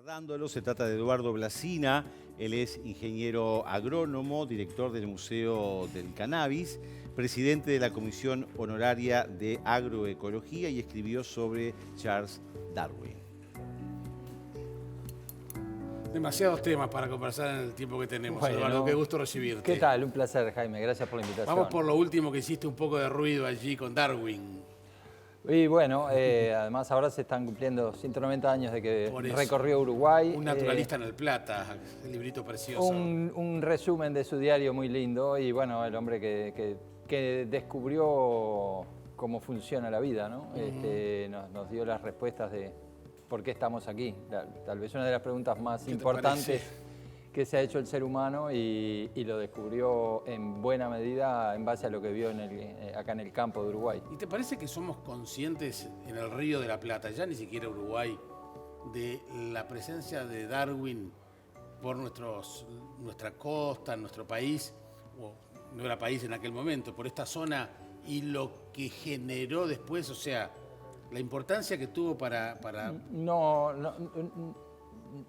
Recordándolo, se trata de Eduardo Blasina. Él es ingeniero agrónomo, director del Museo del Cannabis, presidente de la Comisión Honoraria de Agroecología y escribió sobre Charles Darwin. Demasiados temas para conversar en el tiempo que tenemos, Bueno, Eduardo. Qué gusto recibirte. ¿Qué tal? Un placer, Jaime. Gracias por la invitación. Vamos por lo último, que hiciste un poco de ruido allí con Darwin. Y bueno, además ahora se están cumpliendo 190 años de que recorrió Uruguay. Un naturalista en El Plata, el librito precioso. Un resumen de su diario muy lindo y bueno, el hombre que descubrió cómo funciona la vida, ¿no? Nos dio las respuestas de por qué estamos aquí. Tal vez una de las preguntas más importantes que se ha hecho el ser humano y lo descubrió en buena medida en base a lo que vio acá en el campo de Uruguay. ¿Y te parece que somos conscientes en el Río de la Plata, ya ni siquiera Uruguay, de la presencia de Darwin por nuestra costa, nuestro país, o no era país en aquel momento, por esta zona y lo que generó después, o sea, la importancia que tuvo para... No,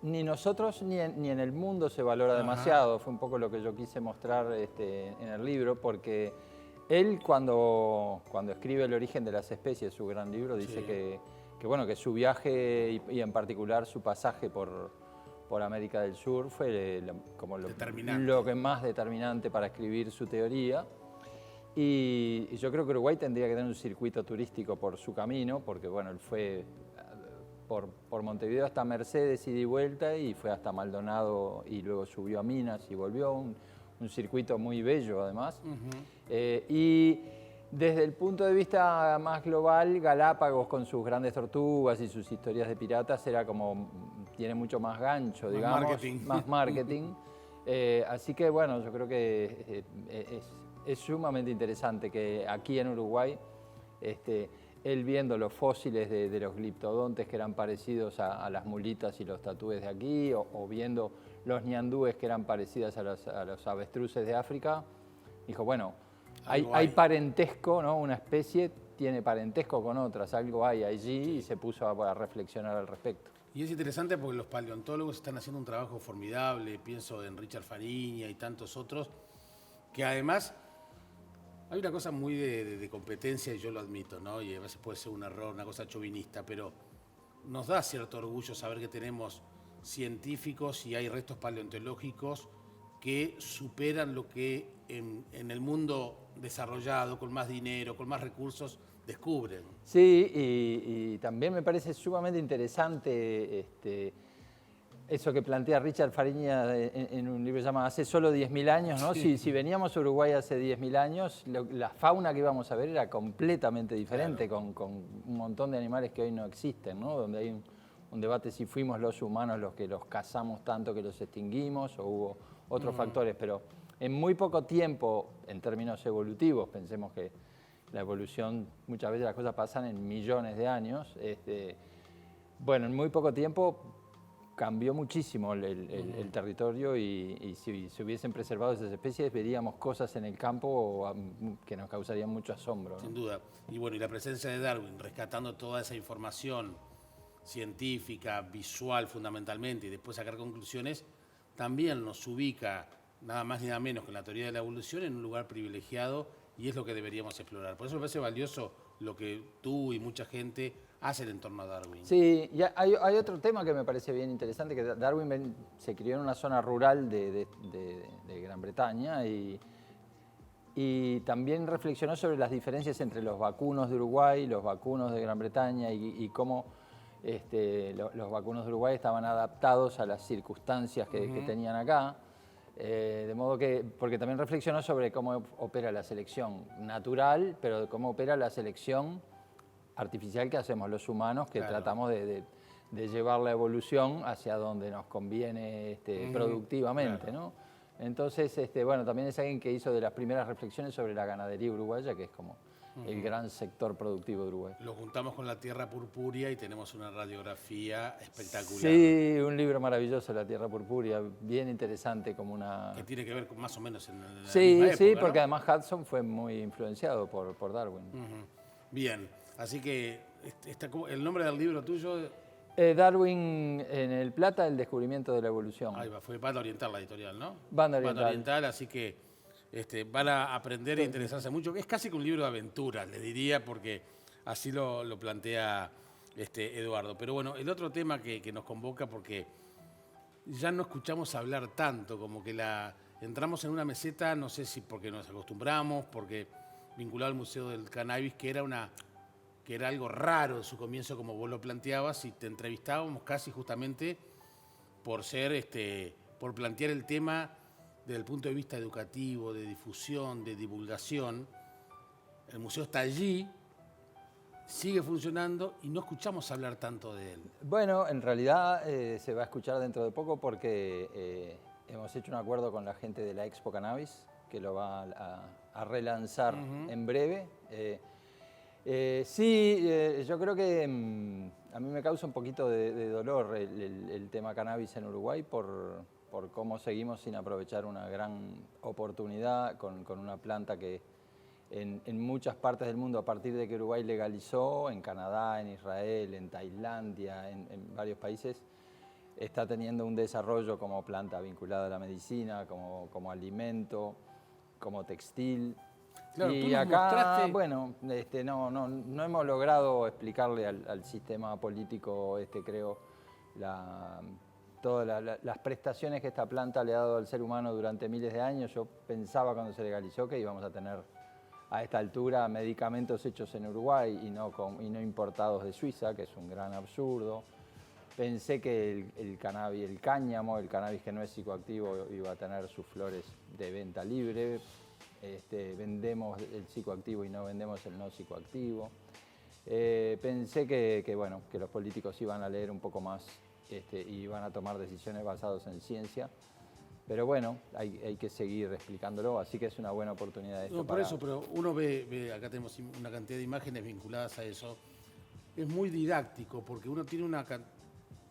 ni nosotros ni en el mundo se valora demasiado. Fue un poco lo que yo quise mostrar en el libro, porque él cuando escribe El origen de las especies, su gran libro, dice que su viaje y en particular su pasaje por América del Sur fue lo que más determinante para escribir su teoría. Y yo creo que Uruguay tendría que tener un circuito turístico por su camino, porque bueno, él fue por Montevideo hasta Mercedes ida y vuelta y fue hasta Maldonado y luego subió a Minas y volvió, un circuito muy bello además. Y desde el punto de vista más global, Galápagos con sus grandes tortugas y sus historias de piratas tiene mucho más gancho, digamos, más marketing. Así que bueno, yo creo que es sumamente interesante que aquí en Uruguay él viendo los fósiles de los gliptodontes que eran parecidos a las mulitas y los tatúes de aquí, o viendo los ñandúes que eran parecidas a los avestruces de África, dijo, bueno, hay parentesco, ¿no? Una especie tiene parentesco con otras, algo hay allí y se puso a reflexionar al respecto. Y es interesante porque los paleontólogos están haciendo un trabajo formidable, pienso en Richard Fariña y tantos otros, que además... Hay una cosa muy de competencia y yo lo admito, ¿no? Y a veces puede ser un error, una cosa chauvinista, pero nos da cierto orgullo saber que tenemos científicos y hay restos paleontológicos que superan lo que en el mundo desarrollado, con más dinero, con más recursos, descubren. Sí, y también me parece sumamente interesante eso que plantea Richard Fariña en un libro que se llama Hace solo 10.000 años, ¿no? Sí. Si veníamos a Uruguay hace 10.000 años, la fauna que íbamos a ver era completamente diferente, claro, con un montón de animales que hoy no existen, ¿no? Donde hay un debate si fuimos los humanos los que los cazamos tanto que los extinguimos o hubo otros factores, pero en muy poco tiempo, en términos evolutivos, pensemos que la evolución, muchas veces las cosas pasan en millones de años, bueno, en muy poco tiempo cambió muchísimo el territorio y si se hubiesen preservado esas especies veríamos cosas en el campo que nos causarían mucho asombro, ¿no? Sin duda. Y bueno, y la presencia de Darwin, rescatando toda esa información científica, visual fundamentalmente, y después sacar conclusiones, también nos ubica nada más ni nada menos que en la teoría de la evolución en un lugar privilegiado y es lo que deberíamos explorar. Por eso me parece valioso lo que tú y mucha gente hacen en torno a Darwin. Sí, y hay otro tema que me parece bien interesante, que Darwin se crió en una zona rural de Gran Bretaña y también reflexionó sobre las diferencias entre los vacunos de Uruguay y los vacunos de Gran Bretaña y cómo los vacunos de Uruguay estaban adaptados a las circunstancias que tenían acá. De modo que, porque también reflexionó sobre cómo opera la selección natural, pero de cómo opera la selección artificial que hacemos los humanos, que tratamos de llevar la evolución hacia donde nos conviene productivamente, ¿no? Entonces, bueno, también es alguien que hizo de las primeras reflexiones sobre la ganadería uruguaya, que es como el gran sector productivo de Uruguay. Lo juntamos con La Tierra Purpúrea y tenemos una radiografía espectacular. Sí, un libro maravilloso, La Tierra Purpúrea, bien interesante como una... Que tiene que ver con, más o menos en la Sí, misma época, sí, ¿no? porque además Hudson fue muy influenciado por Darwin. Bien, así que el nombre del libro tuyo... Darwin en el Plata, el descubrimiento de la evolución. Ahí va, fue Banda Oriental la editorial, ¿no? Banda Oriental. Banda Oriental, así que van a aprender e interesarse mucho. Es casi que un libro de aventuras, le diría, porque así lo plantea Eduardo. Pero bueno, el otro tema que nos convoca, porque ya no escuchamos hablar tanto, como que entramos en una meseta, no sé si porque nos acostumbramos, porque vinculado al Museo del Cannabis, que era algo raro en su comienzo, como vos lo planteabas, y te entrevistábamos casi justamente por por plantear el tema desde el punto de vista educativo, de difusión, de divulgación. El museo está allí, sigue funcionando y no escuchamos hablar tanto de él. Bueno, en realidad se va a escuchar dentro de poco porque hemos hecho un acuerdo con la gente de la Expo Cannabis, que lo va a relanzar en breve. Yo creo que a mí me causa un poquito de dolor el tema cannabis en Uruguay por cómo seguimos sin aprovechar una gran oportunidad con una planta que en muchas partes del mundo, a partir de que Uruguay legalizó, en Canadá, en Israel, en Tailandia, en varios países, está teniendo un desarrollo como planta vinculada a la medicina, como alimento, como textil. Claro, y tú nos acá, mostraste... bueno, no hemos logrado explicarle al sistema político, creo, todas las prestaciones que esta planta le ha dado al ser humano durante miles de años. Yo pensaba cuando se legalizó que íbamos a tener a esta altura medicamentos hechos en Uruguay y no importados de Suiza, que es un gran absurdo. Pensé que el cáñamo, el cannabis que no es psicoactivo, iba a tener sus flores de venta libre. Vendemos el psicoactivo y no vendemos el no psicoactivo. Pensé que los políticos iban a leer un poco más y iban a tomar decisiones basadas en ciencia. Pero bueno, hay que seguir explicándolo, así que es una buena oportunidad esto. No, por eso, pero uno ve, acá tenemos una cantidad de imágenes vinculadas a eso. Es muy didáctico, porque uno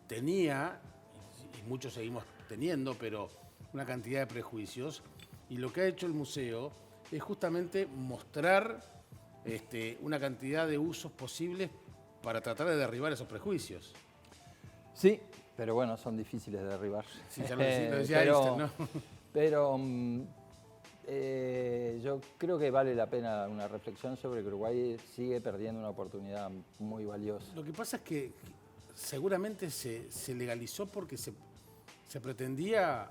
tenía, y muchos seguimos teniendo, pero una cantidad de prejuicios. Y lo que ha hecho el museo es justamente mostrar una cantidad de usos posibles para tratar de derribar esos prejuicios. Sí, pero bueno, son difíciles de derribar. Sí, ya lo decía Einstein, ¿no? Pero yo creo que vale la pena una reflexión sobre que Uruguay sigue perdiendo una oportunidad muy valiosa. Lo que pasa es que seguramente se legalizó porque se pretendía,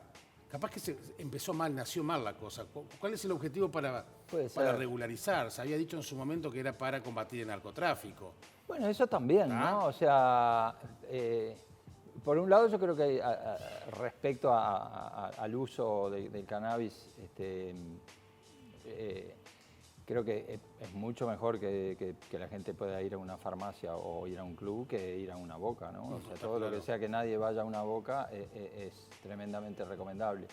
capaz que empezó mal, nació mal la cosa. ¿Cuál es el objetivo para regularizar? Se había dicho en su momento que era para combatir el narcotráfico. Bueno, eso también, ¿no? O sea, por un lado yo creo que respecto al uso del cannabis, creo que es mucho mejor que la gente pueda ir a una farmacia o ir a un club que ir a una boca, ¿no? O sea, todo lo que sea que nadie vaya a una boca es tremendamente recomendable.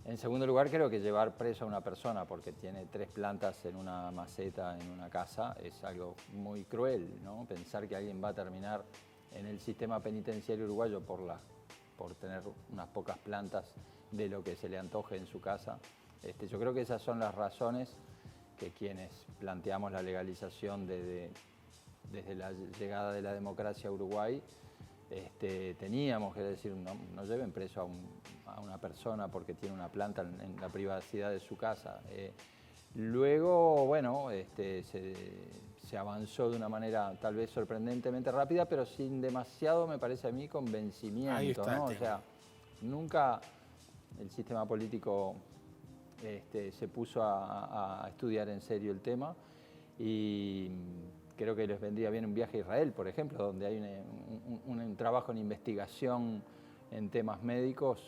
En segundo lugar, creo que llevar preso a una persona porque tiene 3 plantas en una maceta, en una casa, es algo muy cruel, ¿no? Pensar que alguien va a terminar en el sistema penitenciario uruguayo por tener unas pocas plantas de lo que se le antoje en su casa. Yo creo que esas son las razones que quienes planteamos la legalización desde la llegada de la democracia a Uruguay, teníamos que decir, no lleven preso a una persona porque tiene una planta en la privacidad de su casa. Luego, bueno, se avanzó de una manera tal vez sorprendentemente rápida, pero sin demasiado, me parece a mí, convencimiento. Ahí está, ¿no? O sea, nunca el sistema político se puso a estudiar en serio el tema y creo que les vendría bien un viaje a Israel, por ejemplo, donde hay un trabajo en investigación en temas médicos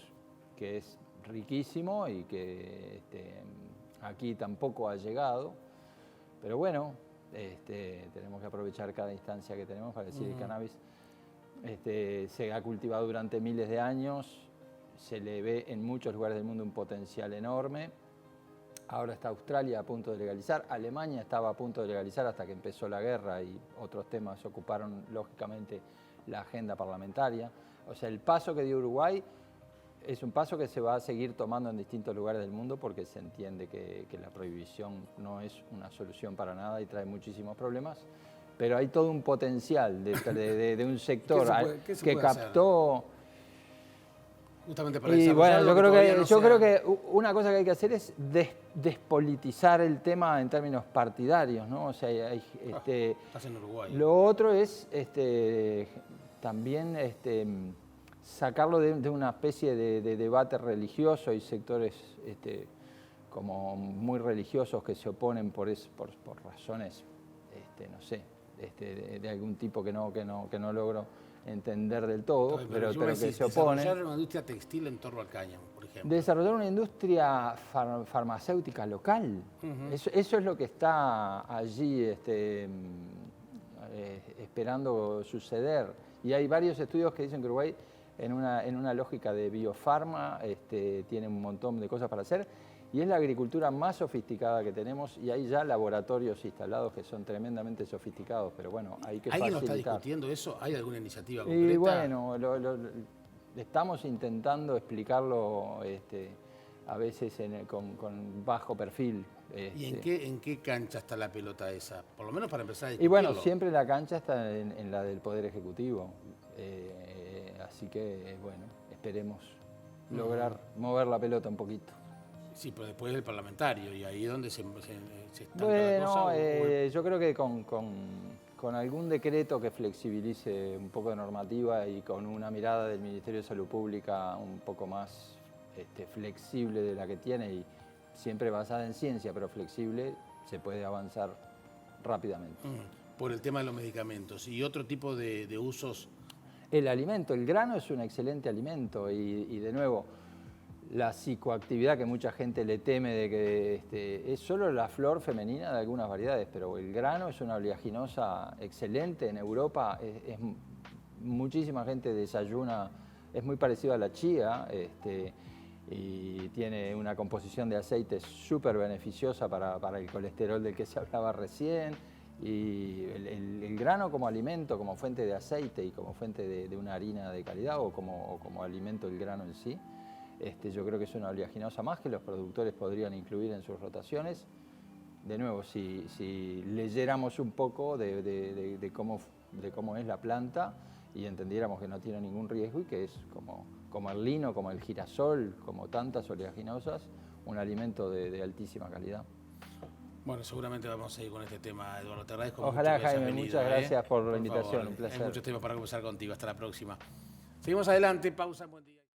que es riquísimo y que aquí tampoco ha llegado. Pero bueno, tenemos que aprovechar cada instancia que tenemos para decir el cannabis se ha cultivado durante miles de años, se le ve en muchos lugares del mundo un potencial enorme. Ahora está Australia a punto de legalizar, Alemania estaba a punto de legalizar hasta que empezó la guerra y otros temas ocuparon lógicamente la agenda parlamentaria. O sea, el paso que dio Uruguay es un paso que se va a seguir tomando en distintos lugares del mundo porque se entiende que la prohibición no es una solución para nada y trae muchísimos problemas. pero hay todo un potencial de un sector ¿Qué se que puede hacer? captó... Justamente para Y bueno, desarrollarlo, yo que creo todavía que, no yo sea- creo que una cosa que hay que hacer es despolitizar el tema en términos partidarios, ¿no? O sea, Estás en Uruguay. lo otro es también sacarlo de una especie de debate religioso. Hay sectores como muy religiosos que se oponen por razones, no sé, de algún tipo que no logro entender del todo, pero yo me que decís, se oponen. desarrollar una industria textil en torno al cáñamo, por ejemplo. Desarrollar una industria farmacéutica local. Eso es lo que está allí esperando suceder. Y hay varios estudios que dicen que Uruguay, en una lógica de biofarma, tiene un montón de cosas para hacer. Y es la agricultura más sofisticada que tenemos, y hay ya laboratorios instalados que son tremendamente sofisticados, pero bueno, hay que ¿Alguien lo facilitar. está discutiendo eso? ¿Hay alguna iniciativa concreta? Y bueno, estamos intentando explicarlo a veces con bajo perfil. ¿Y en qué cancha está la pelota esa? Por lo menos para empezar a Y discutirlo. bueno, siempre la cancha está en la del Poder Ejecutivo. Así que, bueno, esperemos lograr mover la pelota un poquito. Sí, pero después del parlamentario, y ahí es donde se estanca la Bueno, cosa. yo creo que con algún decreto que flexibilice un poco de normativa y con una mirada del Ministerio de Salud Pública un poco más flexible de la que tiene, y siempre basada en ciencia, pero flexible, se puede avanzar rápidamente. Por el tema de los medicamentos y otro tipo de usos. El alimento, el grano es un excelente alimento y de nuevo, la psicoactividad que mucha gente le teme de que es solo la flor femenina de algunas variedades, pero el grano es una oleaginosa excelente. En Europa muchísima gente desayuna, es muy parecido a la chía, y tiene una composición de aceite súper beneficiosa para el colesterol del que se hablaba recién. Y el grano como alimento, como fuente de aceite y como fuente de una harina de calidad o como alimento del grano en sí, yo creo que es una oleaginosa más que los productores podrían incluir en sus rotaciones. De nuevo, si leyéramos un poco de cómo es la planta y entendiéramos que no tiene ningún riesgo y que es como el lino, como el girasol, como tantas oleaginosas, un alimento de altísima calidad. Bueno, seguramente vamos a seguir con este tema, Eduardo. Te agradezco Ojalá, mucho que hayas Jaime, venido, muchas gracias por la Por invitación, favor, un placer. Hay muchos temas para conversar contigo. Hasta la próxima. Seguimos adelante, pausa. Buen día.